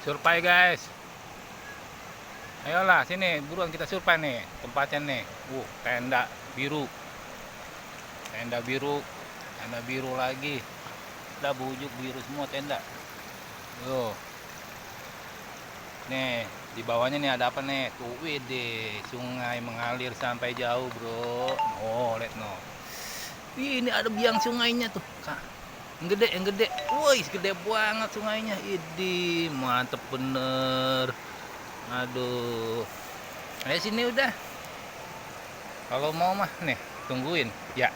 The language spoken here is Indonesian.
Survei guys. Ayolah sini, buruan kita survei nih tempatnya nih. Tenda biru. Tenda biru. Tenda biru lagi. Udah bujuk biru semua tenda. Tuh. Nih, di bawahnya nih ada apa nih? Tuh, wede, sungai mengalir sampai jauh, bro. Oh, lihat no. Ini ada biang sungainya tuh, Kak. Yang gede. Woi, gede banget sungainya. Idi, mantep bener. Aduh. Ayo sini udah. Kalau mau mah nih, tungguin. Ya.